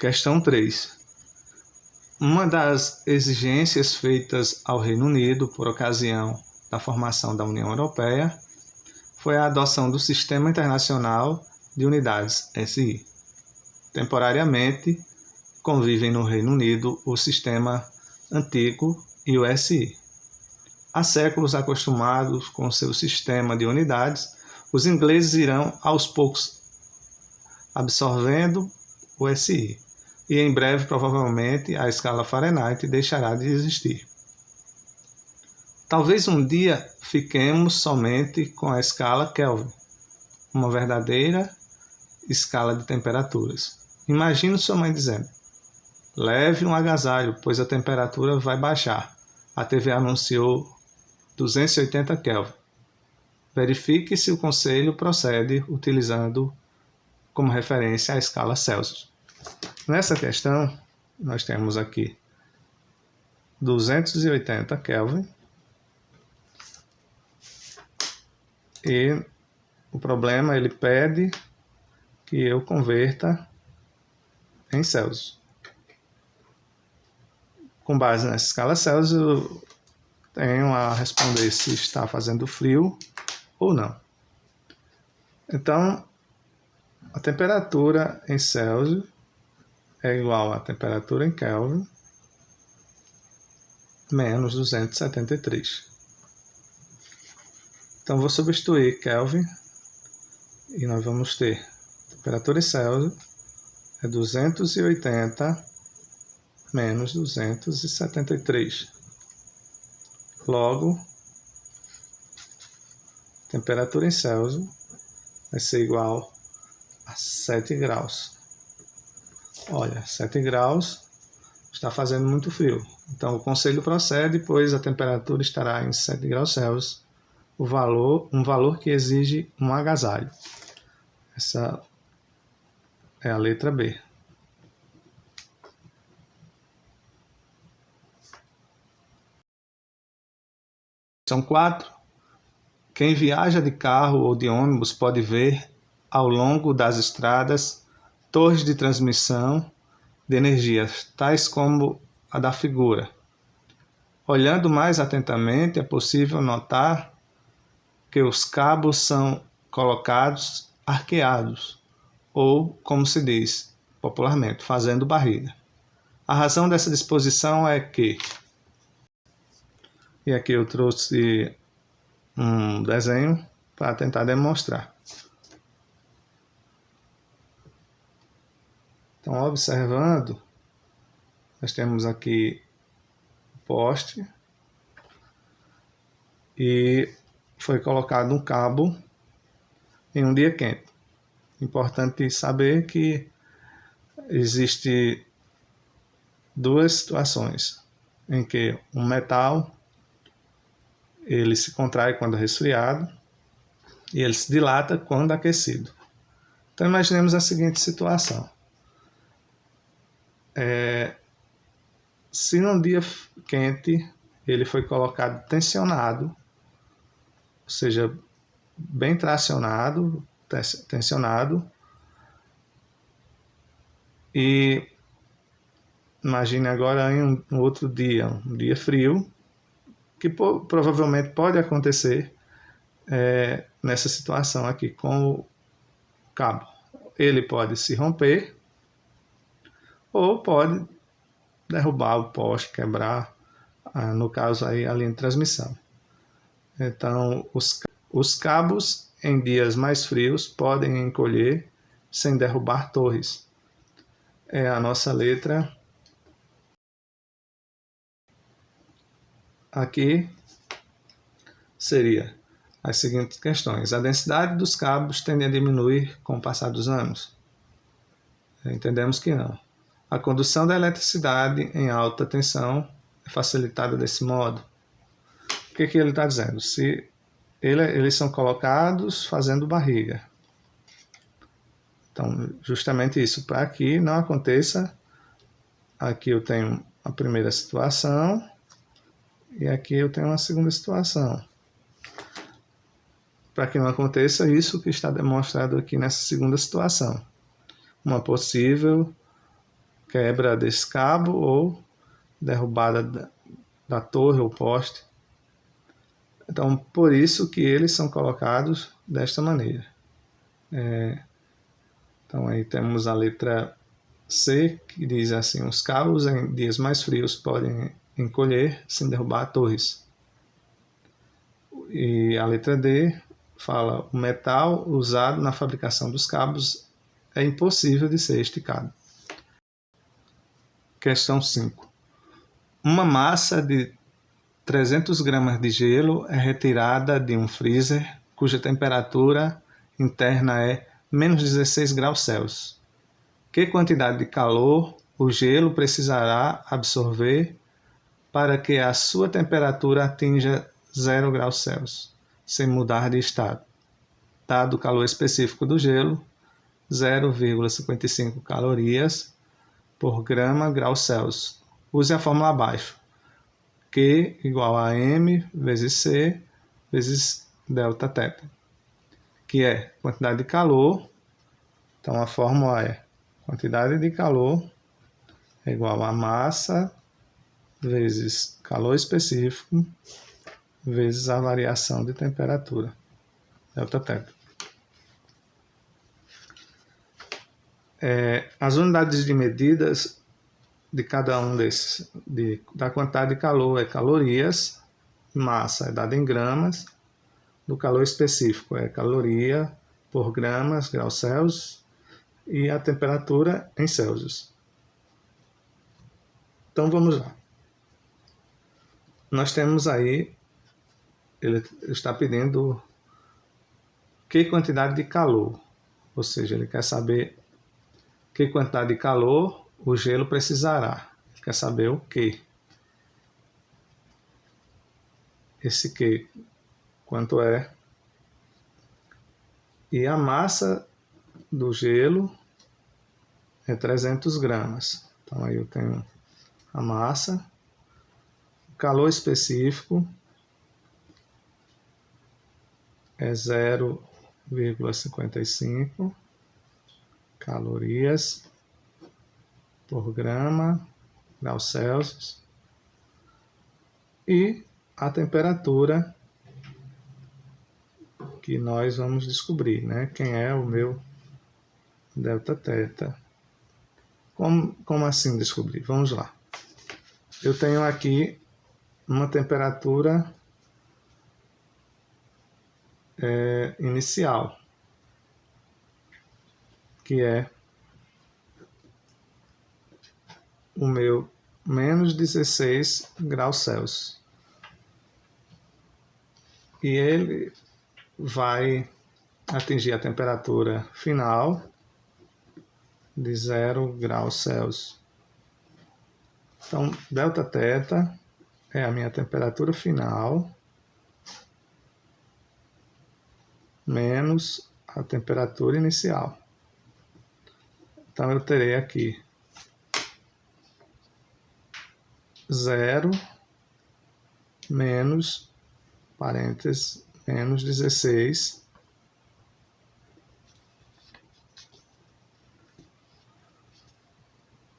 Questão 3. Uma das exigências feitas ao Reino Unido por ocasião da formação da União Europeia foi a adoção do Sistema Internacional de Unidades, SI. Temporariamente, convivem no Reino Unido o Sistema Antigo e o SI. Há séculos acostumados com seu sistema de unidades, os ingleses irão aos poucos absorvendo o SI, e em breve, provavelmente, a escala Fahrenheit deixará de existir. Talvez um dia fiquemos somente com a escala Kelvin, uma verdadeira escala de temperaturas. Imagine sua mãe dizendo: leve um agasalho, pois a temperatura vai baixar. A TV anunciou 280 Kelvin. Verifique se o conselho procede utilizando como referência a escala Celsius. Nessa questão, nós temos aqui 280 Kelvin e o problema, ele pede que eu converta em Celsius. Com base nessa escala Celsius, eu tenho a responder se está fazendo frio ou não. Então, a temperatura em Celsius é igual à temperatura em Kelvin menos 273. Então, vou substituir Kelvin e nós vamos ter temperatura em Celsius é 280 menos 273. Logo, temperatura em Celsius vai ser igual a 7 graus. Olha, 7 graus está fazendo muito frio. Então, o conselho procede, pois a temperatura estará em 7 graus Celsius, um valor que exige um agasalho. Essa é a letra B. São 4. Quem viaja de carro ou de ônibus pode ver, ao longo das estradas, torres de transmissão de energia, tais como a da figura. Olhando mais atentamente, é possível notar que os cabos são colocados arqueados, ou, como se diz popularmente, fazendo barriga. A razão dessa disposição é que, e aqui eu trouxe um desenho para tentar demonstrar. Então, observando, nós temos aqui o poste e foi colocado um cabo em um dia quente. Importante saber que existe duas situações em que um metal ele se contrai quando resfriado e ele se dilata quando aquecido. Então, imaginemos a seguinte situação. Se num dia quente ele foi colocado tensionado, ou seja, bem tracionado, tensionado, e imagine agora em um outro dia, um dia frio, que provavelmente pode acontecer nessa situação aqui com o cabo. Ele pode se romper ou pode derrubar o poste, quebrar, no caso aí a linha de transmissão. Então, os cabos em dias mais frios podem encolher sem derrubar torres. É a nossa letra aqui seria as seguintes questões. A densidade dos cabos tende a diminuir com o passar dos anos? Entendemos que não. A condução da eletricidade em alta tensão é facilitada desse modo. O que ele está dizendo? Se eles são colocados fazendo barriga. Então, justamente isso, para que não aconteça, aqui eu tenho a primeira situação e aqui eu tenho a segunda situação. Para que não aconteça isso que está demonstrado aqui nessa segunda situação. Uma possível quebra desse cabo ou derrubada da torre ou poste. Então, por isso que eles são colocados desta maneira. Então, aí temos a letra C, que diz assim: os cabos em dias mais frios podem encolher sem derrubar torres. E a letra D fala: o metal usado na fabricação dos cabos é impossível de ser esticado. Questão 5. Uma massa de 300 gramas de gelo é retirada de um freezer cuja temperatura interna é menos 16 graus Celsius. Que quantidade de calor o gelo precisará absorver para que a sua temperatura atinja 0 graus Celsius, sem mudar de estado? Dado o calor específico do gelo, 0,55 calorias por grama grau Celsius. Use a fórmula abaixo. Q igual a M vezes C vezes delta θ, que é quantidade de calor. Então, a fórmula é quantidade de calor é igual a massa vezes calor específico vezes a variação de temperatura, delta θ. As unidades de medidas de cada um desses, da quantidade de calor é calorias, massa é dada em gramas, do calor específico é caloria por gramas, graus Celsius, e a temperatura em Celsius. Então vamos lá. Nós temos aí, ele está pedindo que quantidade de calor, ou seja, ele quer saber que quantidade de calor o gelo precisará. Ele quer saber o que. Esse que, quanto é. E a massa do gelo é 300 gramas. Então aí eu tenho a massa, o calor específico é 0,55 calorias por grama, graus Celsius, e a temperatura que nós vamos descobrir, né? Quem é o meu delta θ. Como assim descobrir? Vamos lá. Eu tenho aqui uma temperatura inicial, que é o meu menos 16 graus Celsius. E ele vai atingir a temperatura final de 0 graus Celsius. Então, delta θ é a minha temperatura final menos a temperatura inicial. Então, eu terei aqui 0 menos, parênteses, menos 16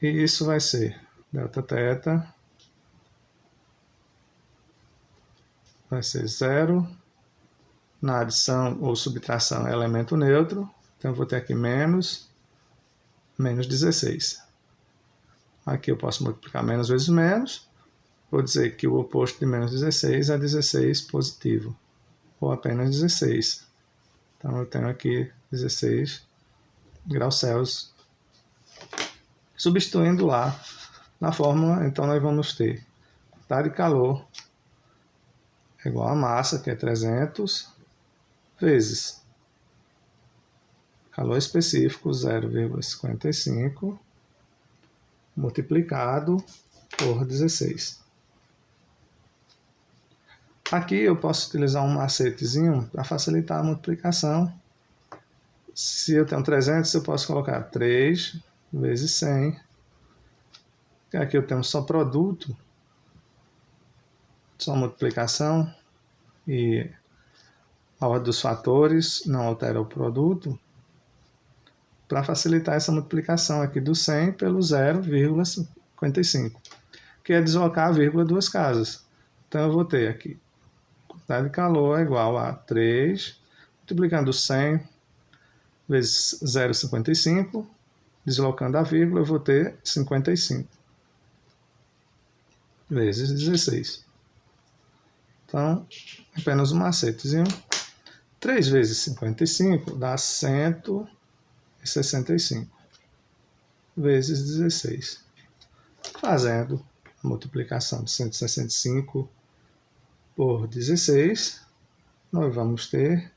e isso vai ser delta θ vai ser 0, na adição ou subtração é elemento neutro, então eu vou ter aqui menos 16. Aqui eu posso multiplicar menos vezes menos, vou dizer que o oposto de menos 16 é 16 positivo, ou apenas 16. Então eu tenho aqui 16 graus Celsius. Substituindo lá na fórmula, então nós vamos ter quantidade de calor é igual a massa, que é 300, vezes calor específico, 0,55, multiplicado por 16. Aqui eu posso utilizar um macetezinho para facilitar a multiplicação. Se eu tenho 300, eu posso colocar 3 vezes 100. Aqui eu tenho só produto, só multiplicação, e a ordem dos fatores não altera o produto. para facilitar essa multiplicação aqui do 100 pelo 0,55, que é deslocar a vírgula duas casas. Então eu vou ter aqui, quantidade de calor é igual a 3, multiplicando 100 vezes 0,55, deslocando a vírgula, eu vou ter 55 vezes 16. Então, apenas um macetezinho. 3 vezes 55 dá 165 vezes 16. Fazendo a multiplicação de 165 por 16, nós vamos ter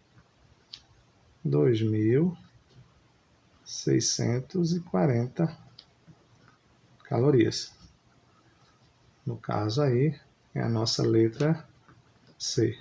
2.640 calorias. No caso aí, é a nossa letra C.